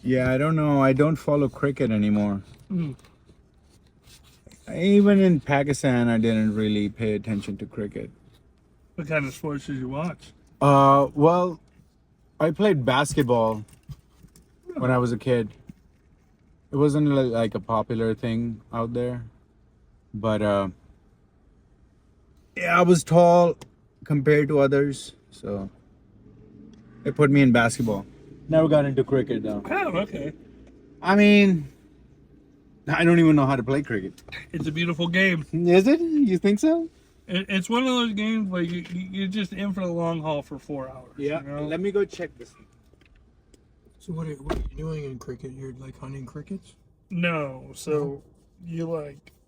Yeah, I don't know. I don't follow cricket anymore. Mm. Even in Pakistan, I didn't really pay attention to cricket. What kind of sports did you watch? Well, I played basketball when I was a kid. It wasn't like a popular thing out there, but yeah, I was tall compared to others, so they put me in basketball. Never got into cricket though. Oh, okay. I mean, I don't even know how to play cricket. It's a beautiful game. Is it? You think so? It's one of those games where you're just in for the long haul for 4 hours. Yeah. You know? Let me go check this. So what are you doing in cricket? You're like hunting crickets? No, so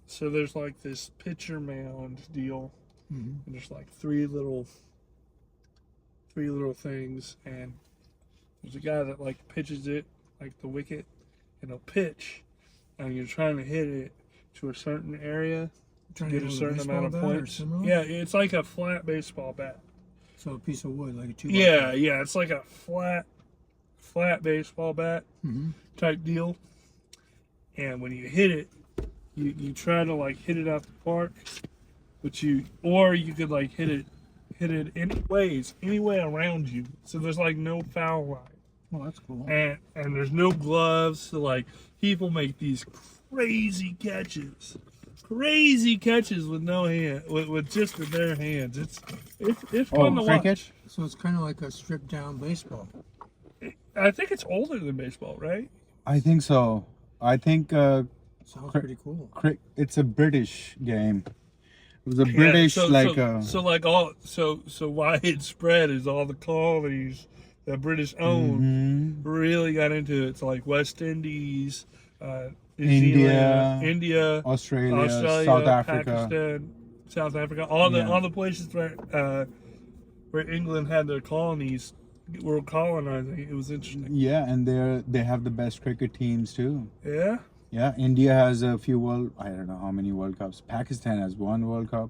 so there's like this pitcher mound deal, Mm-hmm. and there's like three little things, and there's a guy that like pitches it like the wicket, and he'll pitch, and you're trying to hit it to a certain area to get a certain amount of points. Yeah, it's like a flat baseball bat. So a piece of wood, like a 2x4. Yeah, it's like a flat baseball bat Mm-hmm. type deal. And when you hit it, you try to like hit it out the park, but you could like hit it any way around you. So there's like no foul line. Oh, that's cool. And there's no gloves. So like people make these crazy catches with no hand, with just with their hands. It's fun to watch. cricket? So it's kind of like a stripped down baseball. I think it's older than baseball, right? I think so. I think Sounds pretty cool. it's a British game. It was a British so widespread is all the colonies that British owned really got into it. It's like West Indies, New Zealand, India, Australia, South Africa. Pakistan, South Africa, all the places where England had their colonies were colonizing. It was interesting. Yeah, and they have the best cricket teams too. Yeah. Yeah, India has a few I don't know how many World Cups. Pakistan has one World Cup,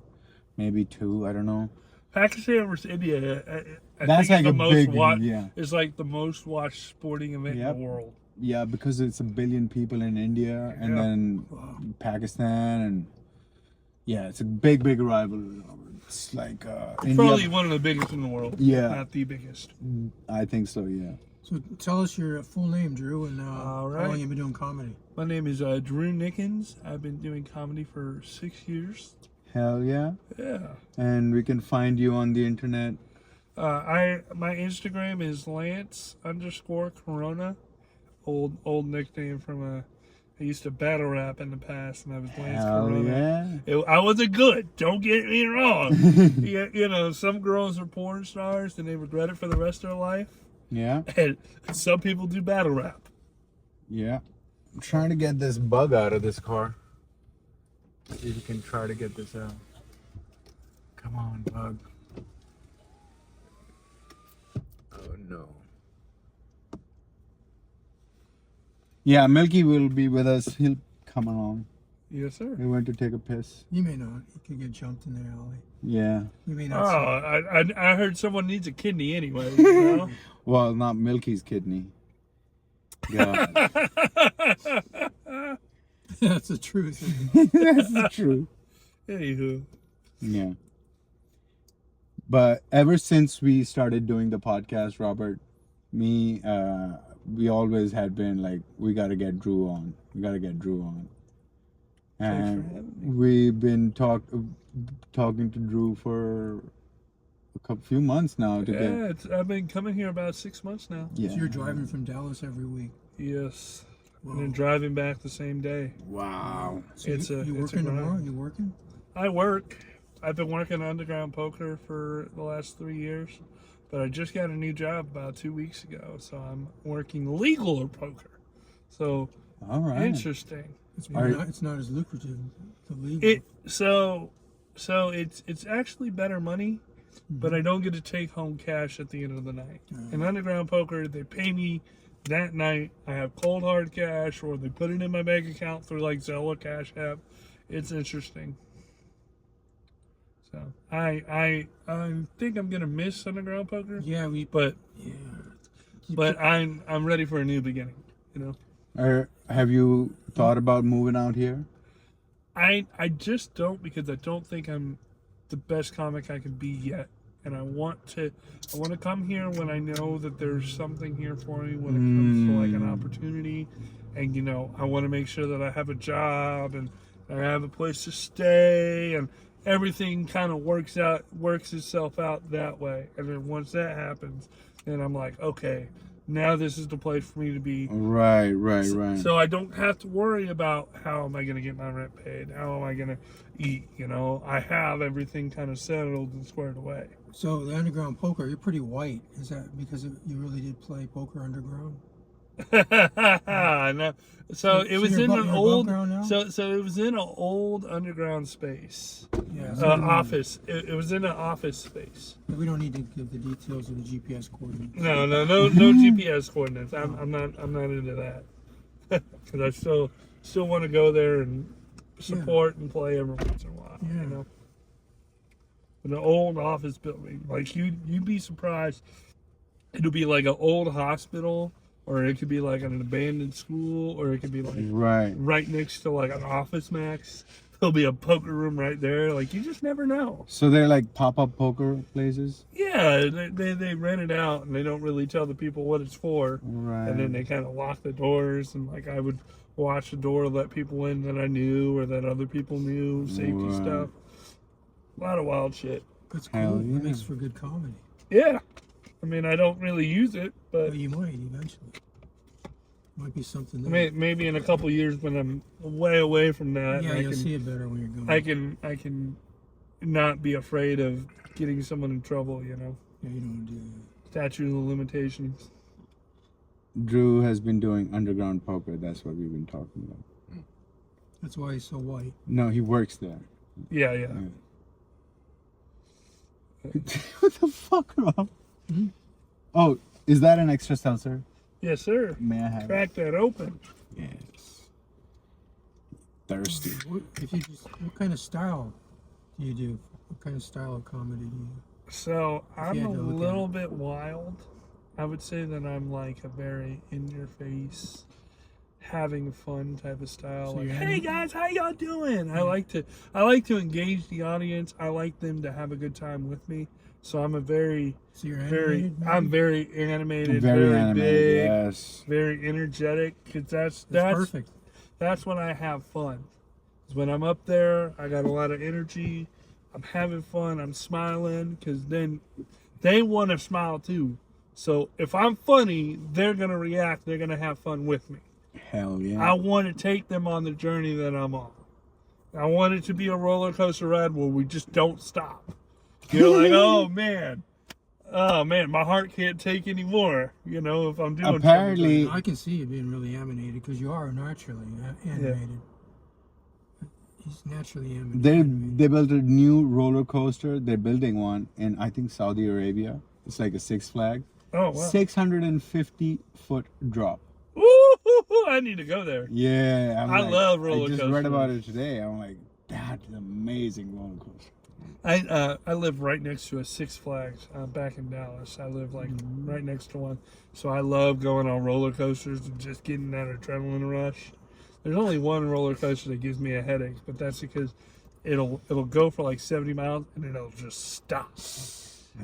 maybe two. I don't know. Pakistan versus India. I That's think like a big yeah. It's like the most watched sporting event in the world. Yeah, because it's 1 billion people in India, and then Pakistan, and yeah, it's a big rivalry. It's like It's probably one of the biggest in the world. Yeah, not the biggest. I think so. Yeah. So tell us your full name, Drew, and All right. how long you've been doing comedy. My name is Drew Nickens. I've been doing comedy for 6 years. Hell yeah. Yeah. And we can find you on the internet. My Instagram is Lance_Corona. Old nickname from I used to battle rap in the past, and I was Lance Corona. Yeah. I wasn't good. Don't get me wrong. you know, some girls are porn stars and they regret it for the rest of their life. Yeah. And some people do battle rap. Yeah. I'm trying to get this bug out of this car. See if you can try to get this out. Come on, bug. Oh no. Yeah, Milky will be with us. He'll come along. Yes, sir. We went to take a piss. You may not. You could get jumped in the alley. Yeah. You may Oh, not. I heard someone needs a kidney anyway. You know? Well, not Milky's kidney. Yeah. That's the truth. That's the truth. Anywho. Yeah. But ever since we started doing the podcast, Robert, we always had been like, we got to get Drew on. We got to get Drew on. And we've been talking to Drew for a few months now. I've been coming here about 6 months now. Yeah. So you're driving from Dallas every week. Yes. Whoa. And then driving back the same day. Wow. So you it's working a grind. tomorrow? You working? I work. I've been working underground poker for the last 3 years, but I just got a new job about 2 weeks ago, so I'm working legal poker. So, all right. Interesting. It's not as lucrative. The legal. So it's actually better money, but I don't get to take home cash at the end of the night. In underground poker, they pay me that night. I have cold hard cash, or they put it in my bank account through like Zelle or Cash App. It's interesting. So I think I'm gonna miss underground poker. Yeah, but yeah. I'm ready for a new beginning. you know. Have you thought about moving out here? I just don't, because I don't think I'm the best comic I can be yet. And I want to come here when I know that there's something here for me when it comes to like an opportunity. And you know, I want to make sure that I have a job and I have a place to stay and everything kind of works itself out that way. And then once that happens, then I'm like, okay, now this is the place for me to be. Right. So I don't have to worry about how am I going to get my rent paid? How am I going to eat? You know, I have everything kind of settled and squared away. So the underground poker, you're pretty white. Is that because you really did play poker underground? No. So it was in an you're old. above ground now? So it was in an old underground space. Yeah. Office. It was in an office space. We don't need to give the details of the GPS coordinates. No GPS coordinates. I'm not into that because I still want to go there and support and play every once in a while. Yeah. You know, in an old office building, like you'd be surprised. It'll be like an old hospital, or it could be like an abandoned school, or it could be like right next to like an Office Max. There'll be a poker room right there. Like, you just never know. So they're like pop-up poker places? Yeah, they rent it out and they don't really tell the people what it's for. Right. And then they kind of lock the doors, and like I would watch the door, let people in that I knew or that other people knew, safety stuff. A lot of wild shit. That's cool. Hell yeah. It makes for good comedy. Yeah. I mean, I don't really use it, but Well, you might eventually. Might be something there. maybe in a couple years when I'm way away from that, Yeah, I you'll can, see it better when you're going. I can not be afraid of getting someone in trouble, you know. Yeah, you don't do that. Statute of limitations. Drew has been doing underground poker. That's what we've been talking about. That's why he's so white. No, he works there. Yeah. What the fuck, Rob? Oh, is that an extra seltzer? Yes, sir. May I have it? Crack that open. Yes. Thirsty. What kind of style do you do? What kind of style of comedy do you do? So I'm you a had to look at little it. bit wild. I would say that I'm like a very in-your-face, having fun type of style. So Like, you're hey anim- guys, how y'all doing? I like to engage the audience. I like them to have a good time with me. So I'm a very So you're animated, maybe? I'm very animated, Very very animated, big, yes. very energetic. Cause That's that's perfect. That's when I have fun. 'Cause when I'm up there, I got a lot of energy. I'm having fun. I'm smiling. Cause then they want to smile too. So if I'm funny, they're gonna react. They're gonna have fun with me. Hell yeah. I want to take them on the journey that I'm on. I want it to be a roller coaster ride where we just don't stop. You're like, oh man, my heart can't take anymore. You know, if I'm doing Apparently- something. I can see you being really animated because you are naturally animated. He's naturally animated. They built a new roller coaster. They're building one in, I think, Saudi Arabia. It's like a Six Flags. Oh wow, 650-foot drop. Woo, I need to go there. Yeah, I love roller I just coasters. read about it today. I'm like, that's an amazing roller coaster. I live right next to a Six Flags back in Dallas. I live like right next to one, so I love going on roller coasters and just getting that adrenaline rush. There's only one roller coaster that gives me a headache, but that's because it'll go for like 70 miles and then it'll just stop,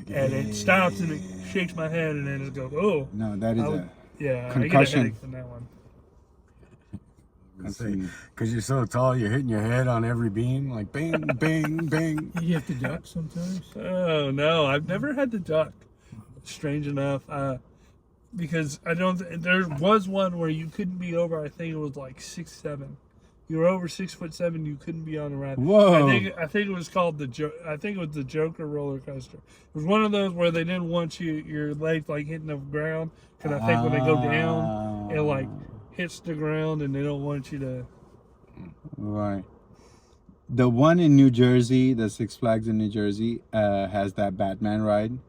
and it stops and it shakes my head and then it goes, oh No, that is I get a concussion. headache from that one. Because you're so tall, you're hitting your head on every beam, like bang, bang, bang. You have to duck sometimes. Oh no, I've never had to duck. Strange enough, because I don't. There was one where you couldn't be over. I think it was like 6'7". You were over 6'7", you couldn't be on the ride. Whoa. I think it was called I think it was the Joker roller coaster. It was one of those where they didn't want your legs like hitting the ground, because I think when they go down, it like hits the ground and they don't want you to. Right. The one in New Jersey, the Six Flags in New Jersey, has that Batman ride,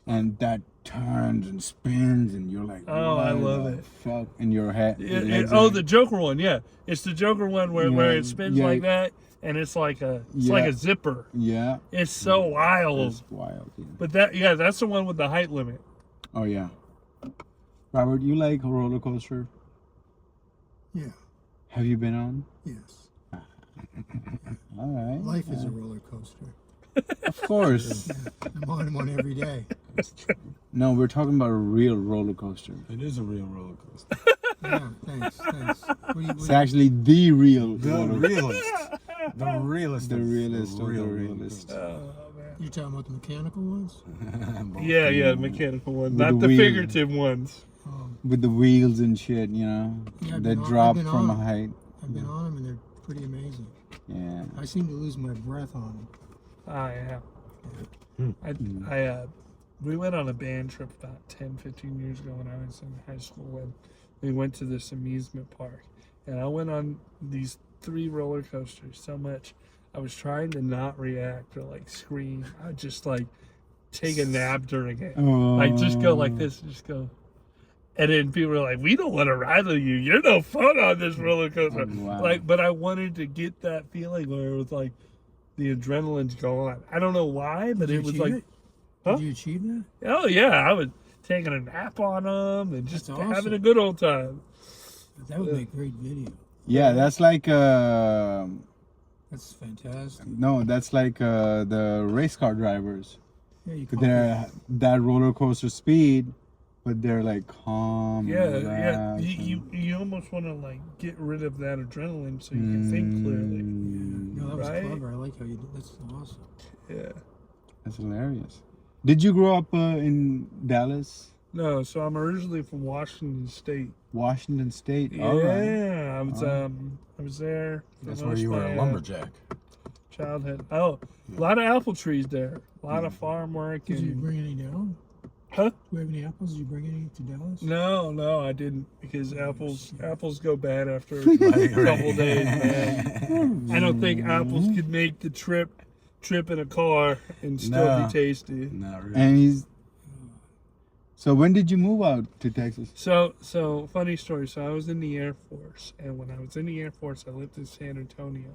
and that turns and spins, and you're like, Oh, I what love the it. fuck, in your head. The Joker one, yeah, it's the Joker one where it spins like that, and it's like a zipper. Yeah. It's so wild. It's wild. Yeah. But that's the one with the height limit. Oh yeah. Robert, you like a roller coaster? Yeah. Have you been on? Yes. All right. Life is a roller coaster. Of course. Yeah. I'm on one every day. No, we're talking about a real roller coaster. It is a real roller coaster. Yeah, thanks. It's actually the real The roller realest. The realest. The of realest of the real roller realist. coasters. Oh man. You're talking about the mechanical ones? Both. Yeah, mechanical ones, With not the the wheel. figurative ones. With the wheels and shit, you know, Yeah, I've that been on- drop I've been from a on. height. I've been on them and they're pretty amazing. Yeah. I seem to lose my breath on them. Oh yeah. Hmm. We went on a band trip about 10, 15 years ago when I was in high school, and we went to this amusement park. And I went on these 3 roller coasters so much, I was trying to not react or like scream. I would just like take a nap during it. Like just go like this, just go. And then people were like, "We don't want to ride with you. You're no fun on this roller coaster." Oh, wow. Like, but I wanted to get that feeling where it was like the adrenaline's going. I don't know why, but Did it you was achieve like, it? Huh? Did you achieve that? oh yeah, I was taking a nap on them and just That's having awesome. a good old time. That would make great video. Yeah, that's like That's fantastic. the race car drivers. Yeah, you call They're that roller coaster speed, but they're like calm. Yeah, and yeah. relaxed You almost want to like get rid of that adrenaline so you can think clearly. No, that was Right? clever. I like how you did. That's awesome. Yeah. That's hilarious. Did you grow up in Dallas, No, so I'm originally from Washington State. Washington State? Yeah, All right. I was there. for That's most where you were of a my, lumberjack. Childhood. Oh, a lot of apple trees there. A lot of farm work. Did you And, bring any down? huh? Do we have any apples? Did you bring any to Dallas? No, I didn't because apples go bad after a Right, couple right. days, man. I don't think apples could make the trip in a car and still No. be tasty. Not really. And he's. So when did you move out to Texas? So funny story. So I was in the Air Force, and when I was in the Air Force, I lived in San Antonio.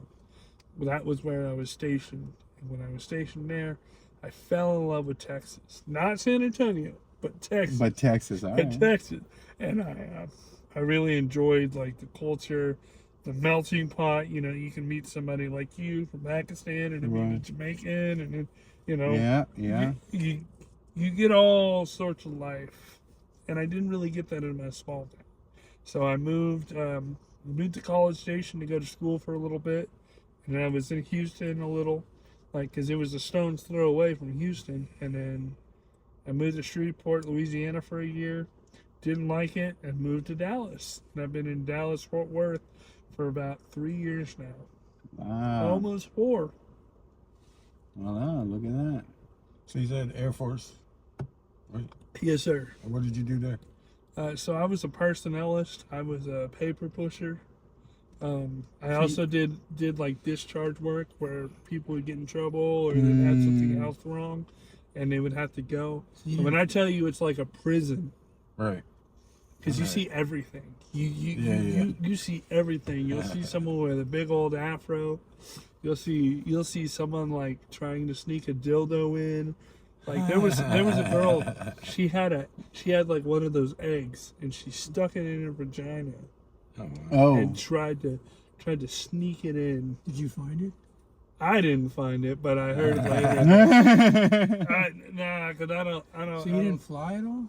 Well, that was where I was stationed. And when I was stationed there, I fell in love with Texas. Not San Antonio, but Texas. But Texas, all But right. Texas, and I really enjoyed like the culture, the melting pot. You know, you can meet somebody like you from Pakistan and meet a Right. Jamaican, and then you know, Yeah. you get all sorts of life, and I didn't really get that in my small town. So I moved to College Station to go to school for a little bit, and then I was in Houston a little, like because it was a stone's throw away from Houston, and then I moved to Shreveport, Louisiana for a year, didn't like it, and moved to Dallas, and I've been in Dallas Fort Worth for about 3 years now, Wow. almost 4. Wow, look at that. So you said Air Force. Right? Yes, sir. And what did you do there? So I was a personnelist. I was a paper pusher. I also did like discharge work where people would get in trouble or they had something else wrong, and they would have to go. And when I tell you, it's like a prison Right. because you Right. see everything. You Yeah. you see everything. You'll see someone with a big old afro. You'll see someone like trying to sneak a dildo in. Like there was a girl. She had like one of those eggs and she stuck it in her vagina Oh. and tried to sneak it in. Did you find it? I didn't find it, but I heard it later. Because I don't. So you didn't fly at all?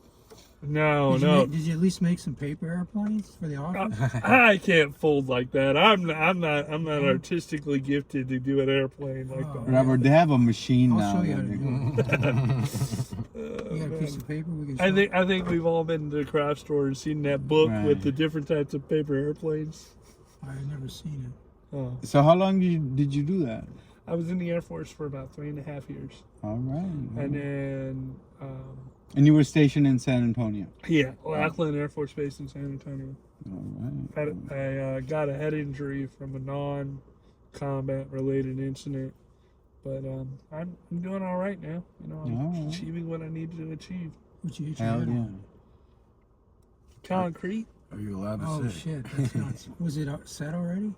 No, Did you, no. did you at least make some paper airplanes for the office? I can't fold like that. I'm not artistically gifted to do an airplane like that. Robert, they have a machine I'll now. show you how to that do it. You got a piece of paper we can show? I think we've all been to the craft store and seen that book with Right. the different types of paper airplanes. I've never seen it. Oh. So how long did you do that? I was in the Air Force for about 3.5 years, All right. and then And you were stationed in San Antonio. Lackland Air Force Base in San Antonio. All right. I got a head injury from a non-combat related incident, but I'm doing all right now. You know, I'm All right. achieving what I need to achieve. What you hit your Hell head yeah. on? Concrete. Are you allowed to Oh say? shit, that's nuts. Was it set already?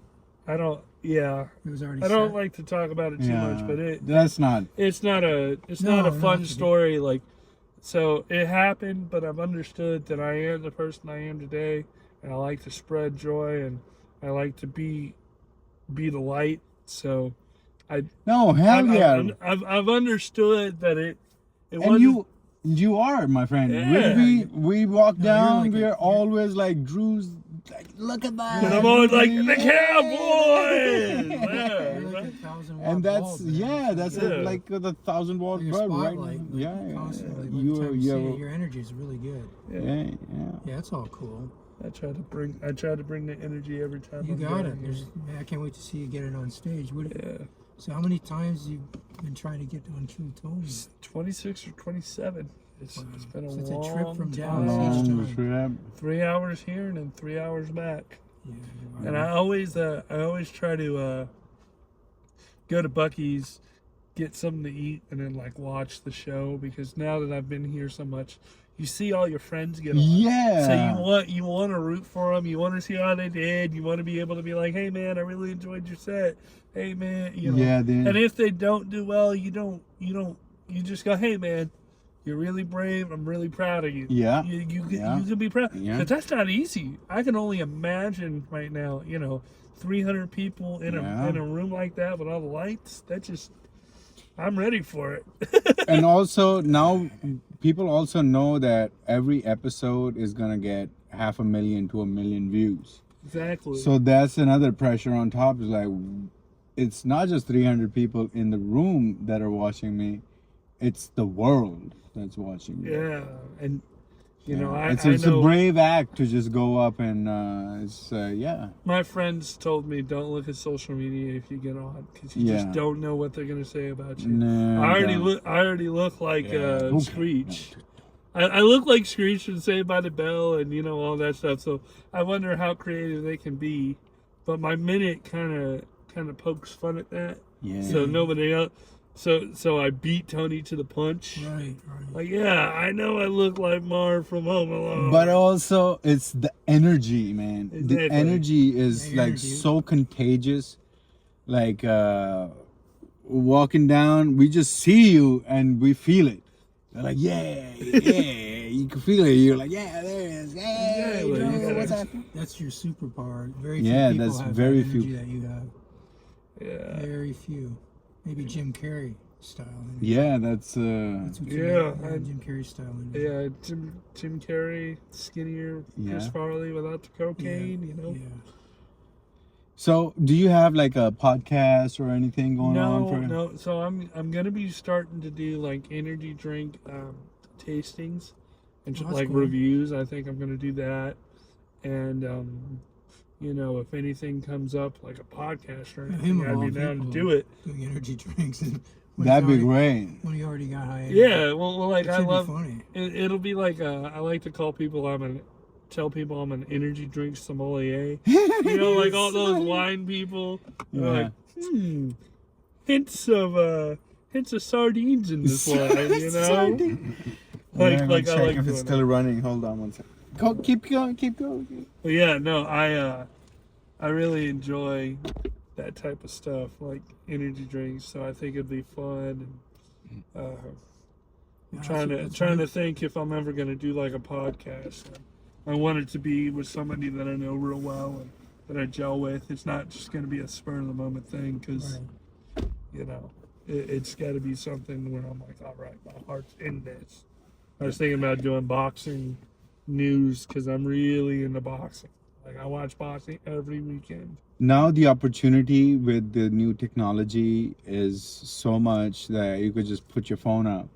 I don't. Yeah, It was already I don't set? like to talk about it too much, but That's not. it's not a No, fun no. story. Like, so it happened, but I've understood that I am the person I am today, and I like to spread joy, and I like to be the light. So No, hell yeah. I've understood that it And wasn't. you are, my friend. Yeah. We walk No, you're down, like we're you're- always like, Drew's like, look at that. And I'm always like, the Yeah. Cowboys! You're Yeah, like a 1,000-watt And that's bulb, man. that's Yeah. like the 1,000-watt Like a bulb, right? spotlight, like, Yeah, constantly. yeah. Every time you see You it, your energy is really good. yeah. Yeah, that's all cool. I try to bring the energy every time. You I'm got down it. here. Man, I can't wait to see you get it on stage. Yeah, So how many times you've been trying to get on King Tony? 26 or 27. It's been a So it's long a trip from time. Dallas each Long time. trip. 3 hours here and then 3 hours back. Yeah, And I always try to go to Buc-ee's, get something to eat, and then like watch the show, because now that I've been here so much, you see all your friends get on. Yeah. So you want to root for them. You want to see how they did. You want to be able to be like, hey man, I really enjoyed your set. Hey man, you know. Yeah, then- And if they don't do well, you just go, hey man, you're really brave. I'm really proud of you. Yeah. You Yeah. can be proud. Yeah. But that's not easy. I can only imagine right now, 300 people in Yeah. a room like that with all the lights. I'm ready for it. And also now people also know that every episode is gonna get 500,000 to 1 million views. Exactly. So that's another pressure on top. Is like, it's not just 300 people in the room that are watching me, it's the world that's watching me. yeah, and it's I know a brave act to just go up and my friends told me don't look at social media if you get on, because you just Yeah. don't know what they're gonna say about you. No, I don't. already look like Okay. Screech. I look like Screech from Saved by the Bell and all that stuff. So I wonder how creative they can be. But my minute kind of pokes fun at that. Yeah. So nobody else. So I beat Tony to the punch. right. Like, yeah, I know I look like Marv from Home Alone. But also, it's the energy, man. Exactly. The energy is The like energy. so contagious. Like walking down, we just see you and we feel it. They're like, yeah, you can feel it. You're like, yeah, there it is. Yeah, Yeah, well, you gotta- what's happening? That's your superpower. Very few Yeah, people that's have very that energy few. that you have. yeah. Very few. Maybe Jim Carrey style. Energy. Yeah, that's That's what you Yeah, have, Jim Carrey style. Energy. Yeah, Jim Carrey, skinnier, Chris Yeah. Farley without the cocaine, Yeah. So, do you have like a podcast or anything going on for? No. So I'm gonna be starting to do like energy drink tastings and Oh, that's like cool. reviews. I think I'm gonna do that, and if anything comes up like a podcast or Him anything, of I'd all be down to people. do it. Doing energy drinks. And when That'd he's be already- great. When he already got high energy. Yeah, well, like It I should love. be funny. It'll be like I like to call people tell people I'm an energy drink sommelier. Like all those wine people. They're Yeah. like, hints of sardines in this wine, Sardine. Like Yeah, I like check if it's doing still that. running. Hold on one second. Keep going. But yeah, no, I really enjoy that type of stuff, like energy drinks. So I think it'd be fun. And I'm trying to think if I'm ever gonna do like a podcast. I want it to be with somebody that I know real well and that I gel with. It's not just gonna be a spur of the moment thing, because Right. it's got to be something where I'm like, all right, my heart's in this. I was thinking about doing boxing news because I'm really into boxing. Like I watch boxing every weekend. Now the opportunity with the new technology is so much that you could just put your phone up,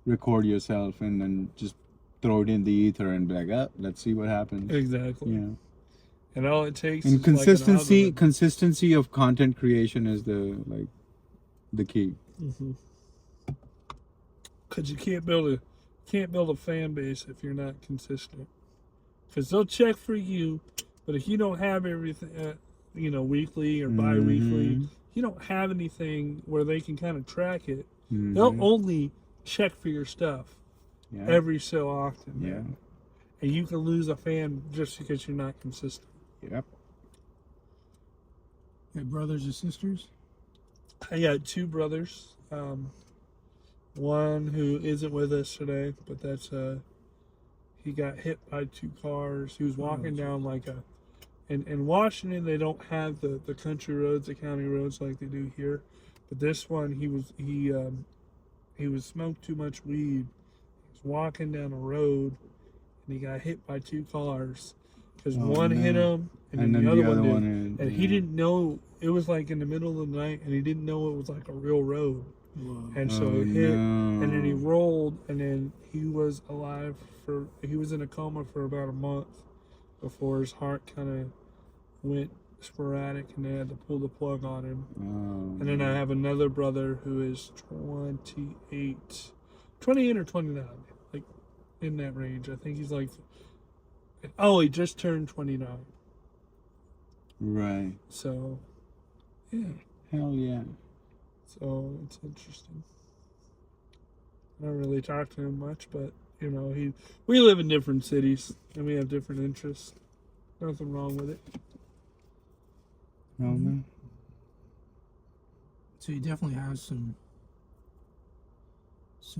record yourself, and then just throw it in the ether and be like, oh, let's see what happens. Exactly. Yeah. And all it takes And is consistency, Like an consistency of content creation is the key. because you can't build a fan base if you're not consistent. Because they'll check for you, but if you don't have everything, weekly or bi-weekly, Mhm. you don't have anything where they can kind of track it. Mhm. They'll only check for your stuff Yeah. every so often. Yeah. Man. And you can lose a fan just because you're not consistent. Yep. You have brothers or sisters? I got two brothers. One who isn't with us today, but he got hit by 2 cars. He was walking down like a, in Washington they don't have the country roads, the county roads like they do here, but this one he was smoked too much weed. He was walking down a road, and he got hit by 2 cars because one hit him, and then the other one did, and he didn't know. It was like in the middle of the night, and he didn't know it was like a real road. Whoa. And so it hit, and then he rolled, and then he was alive he was in a coma for about a month before his heart kind of went sporadic, and they had to pull the plug on him. And then I have another brother who is 28 or 29, like in that range. I think he's like, he just turned 29. Right. So, yeah. Hell yeah. So it's interesting. I don't really talk to him much, but you know, we live in different cities and we have different interests. Nothing wrong with it. Hell no. So you definitely have some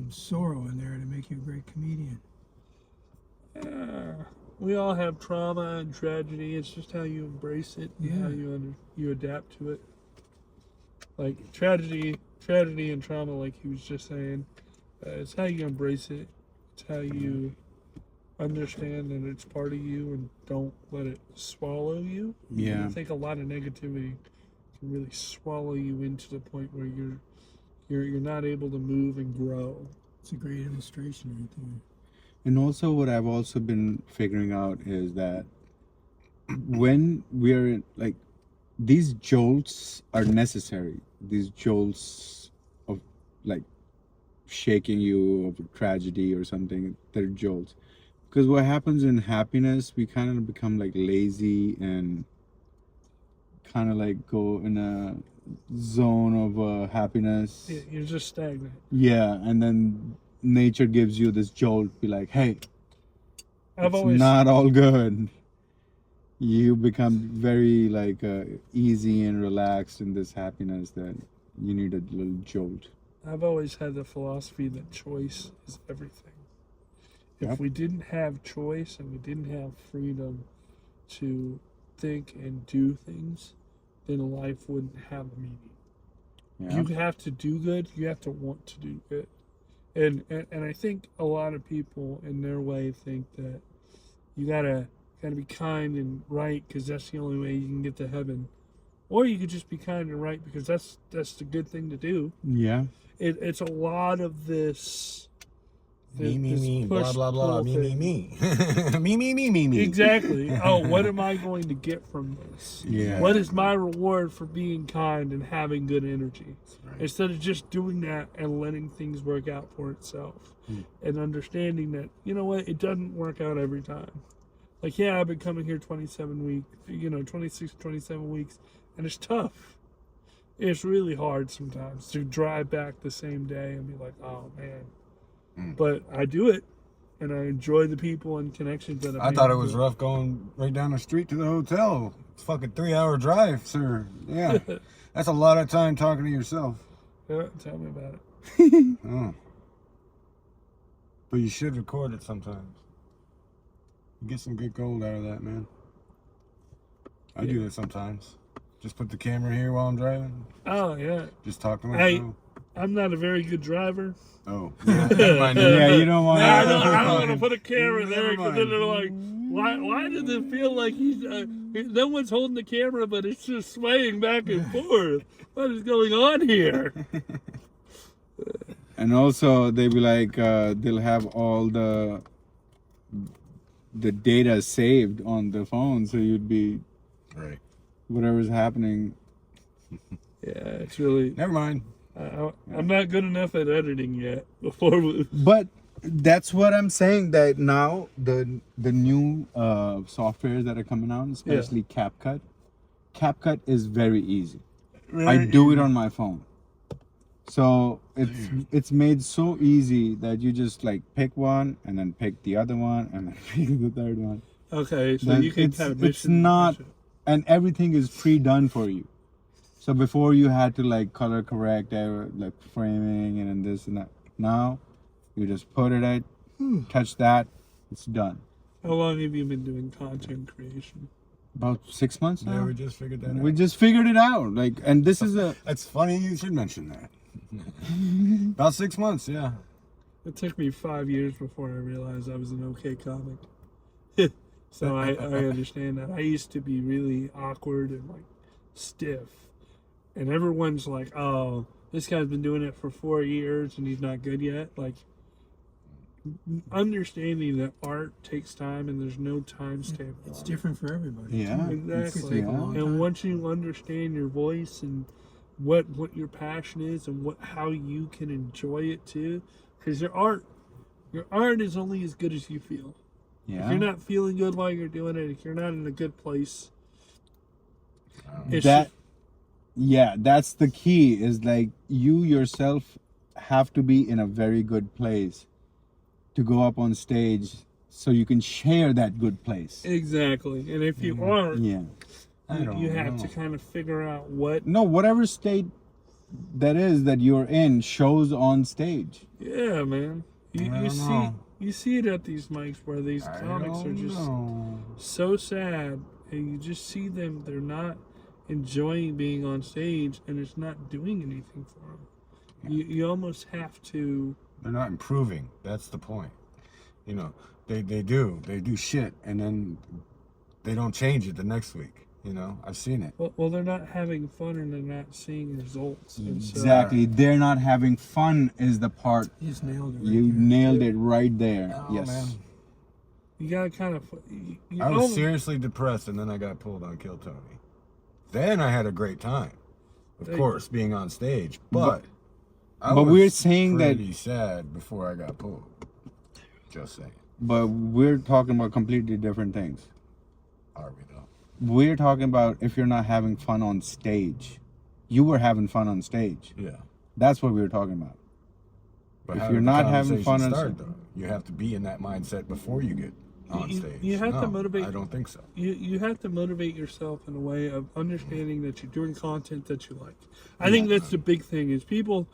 sorrow in there to make you a great comedian. We all have trauma and tragedy. It's just how you embrace it and how you adapt to it. Like tragedy and trauma, like he was just saying, it's how you embrace it. It's how you understand that it's part of you and don't let it swallow you. Yeah. I think a lot of negativity can really swallow you into the point where you're not able to move and grow. It's a great illustration right there. And also what I've also been figuring out is that when we're in, like, these jolts are necessary. These jolts of like shaking you of a tragedy or something, they're jolts. Because what happens in happiness, we kind of become like lazy and kind of like go in a zone of happiness. Yeah, you're just stagnant. Yeah, and then nature gives you this jolt, be like, hey, it's not all good. You become very like easy and relaxed in this happiness that you need a little jolt. I've always had the philosophy that choice is everything. If we didn't have choice and we didn't have freedom to think and do things, then life wouldn't have a meaning. Yeah. You have to do good. You have to want to do good. And I think a lot of people in their way think that you gotta be kind and right because that's the only way you can get to heaven, or you could just be kind and right because that's the good thing to do. Yeah. It's a lot of this. Me, blah, blah, blah, me. Me. Exactly. Oh, what am I going to get from this? Yeah. What is my reward for being kind and having good energy? Right. Instead of just doing that and letting things work out for itself. And understanding that, you know what, it doesn't work out every time. Like, yeah, I've been coming here 27 weeks, and it's tough. It's really hard sometimes to drive back the same day and be like, oh, man. But I do it, and I enjoy the people and connections that I thought it was rough going right down the street to the hotel. It's a fucking 3-hour drive, sir. Yeah. That's a lot of time talking to yourself. Yeah, tell me about it. Oh. But you should record it sometimes. You get some good gold out of that, man. I do that sometimes. Just put the camera here while I'm driving. Oh, yeah. Just talk to myself. I'm not a very good driver. Oh. Yeah, never mind. Yeah, you don't want I don't want to put a camera there Never because then mind. they're like, why does it feel like no one's holding the camera, but it's just swaying back and forth? What is going on here? And also, they be like, they'll have all the data saved on the phone, so you'd be Right. whatever's happening. Yeah, it's really. Never mind. I'm not good enough at editing yet. But that's what I'm saying. That now the new softwares that are coming out, especially CapCut is very easy. I do it on my phone. So it's made so easy that you just like pick one and then pick the other one and then pick the third one. Okay, so Then you can kind of it's not, and everything is pre-done for you. So before you had to like color correct, like framing and this and that. Now you just put it at, touch that, It's done. How long have you been doing content creation? About 6 months now. Yeah, we just figured that out. We just figured it out. Like, and this is a. It's funny you should mention that. About 6 months, yeah. It took me 5 years before I realized I was an okay comic. So I understand that. I used to be really awkward and like stiff. And everyone's like, oh, this guy's been doing it for 4 years and he's not good yet. Like, understanding that art takes time and there's no time stamp. It's different for everybody. Yeah. Exactly. Take a long And time. once you understand your voice and what your passion is and how you can enjoy it too, because your art is only as good as you feel. Yeah. If you're not feeling good while you're doing it, if you're not in a good place, that's the key. Is like you yourself have to be in a very good place to go up on stage, so you can share that good place. exactly. And if you aren't, Yeah. you have to kind of figure out what. No, whatever state that is that you're in shows on stage. Yeah, man. You see it at these mics where these comics are just so sad, and you just see them. They're not enjoying being on stage, and it's not doing anything for them. You almost have to. They're not improving. That's the point. You know, they do shit, and then they don't change it the next week. You know, I've seen it. Well, they're not having fun and they're not seeing results. And so, Exactly. They're not having fun is the part. You just nailed it. You nailed it right there. Oh, Yes. man. you gotta kind of. I was seriously depressed, and then I got pulled on Kill Tony. Then I had a great time, of course, being on stage. But we're saying that. pretty sad before I got pulled. Just saying. But we're talking about completely different things. Are we though? We're talking about if you're not having fun on stage. You were having fun on stage. Yeah. That's what we were talking about. But If how you're did the not having conversation fun on start, stage- though? You have to be in that mindset before you get on stage. You have to motivate. I don't think so. You have to motivate yourself in a way of understanding that you're doing content that you like. I think that's the big thing is people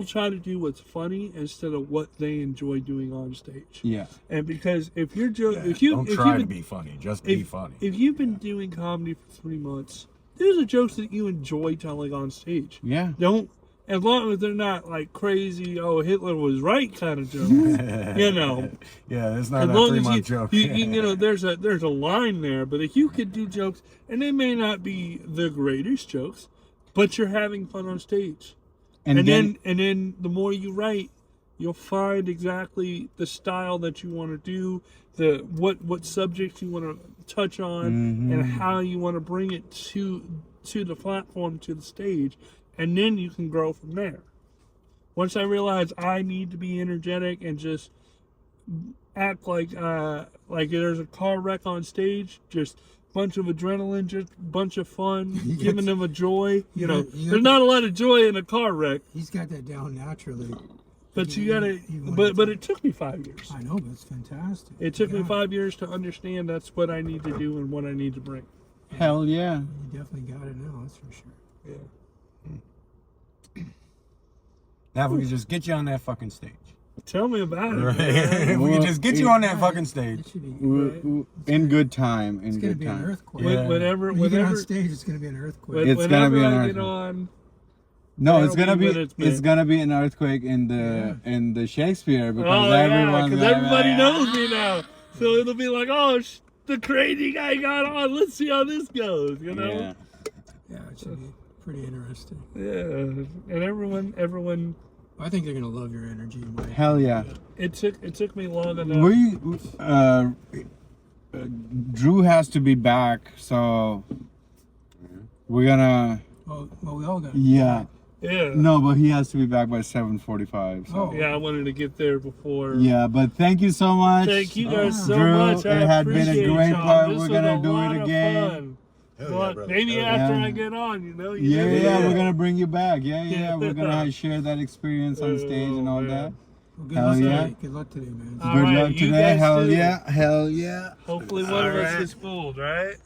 try to do what's funny instead of what they enjoy doing on stage. Yeah. And because if you're Don't try to be funny. Just be funny. If you've been doing comedy for 3 months, these are jokes that you enjoy telling on stage. Yeah. Don't, as long as they're not like crazy, oh, Hitler was right kind of jokes. You know. Yeah, it's not As a long 3-month as joke. you know, there's a line there. But if you could do jokes, and they may not be the greatest jokes, but you're having fun on stage. And then the more you write, you'll find exactly the style that you want to do, what subjects you want to touch on, and how you want to bring it to the platform, to the stage, and then you can grow from there. Once I realized I need to be energetic and just act like there's a car wreck on stage, just bunch of adrenaline, just bunch of fun, giving them a joy. You know, there's not a lot of joy in a car wreck. He's got that down naturally. But you gotta. But it took me 5 years. I know, but it's fantastic. It took me 5 years to understand that's what I need to do and what I need to bring. Hell yeah. You definitely got it now. That's for sure. Yeah. Now, if we could just get you on that fucking stage. Tell me about it. Right? Man. If we could just get you on that fucking stage. It should be. In good time. It's In going to good be an time. earthquake. Whenever When you get on stage, it's going to be an earthquake. It's gonna be an I earthquake. get on. No, it's That'll gonna be be when it's it's big. gonna be an earthquake in the Shakespeare because Oh yeah, everyone's because like, everybody knows me now. So it'll be like, oh, the crazy guy got on. Let's see how this goes. You know. Yeah. Yeah, it should be pretty interesting. Yeah, and everyone. I think they're going to love your energy. Mike. Hell yeah. It took me long enough. Drew has to be back, so we're gonna. Well, we all got. Yeah. Yeah. No, but he has to be back by 7:45. So. Oh. Yeah, I wanted to get there before. Yeah, but thank you so much. Thank you guys so Drew, much. I it had been a appreciate great y'all. part. This We're was gonna a do lot it of again. fun. Hell Well, yeah, brother. maybe Hell after yeah. I get on, you know. Yeah, never yeah, know. we're gonna bring you back. Yeah, we're gonna share that experience on stage and all man. that. Well, good Hell luck yeah. today. Good luck today, man. All Good right, luck you today. guys Hell too. yeah, hell yeah. Hopefully one of us Alright. is fooled, right?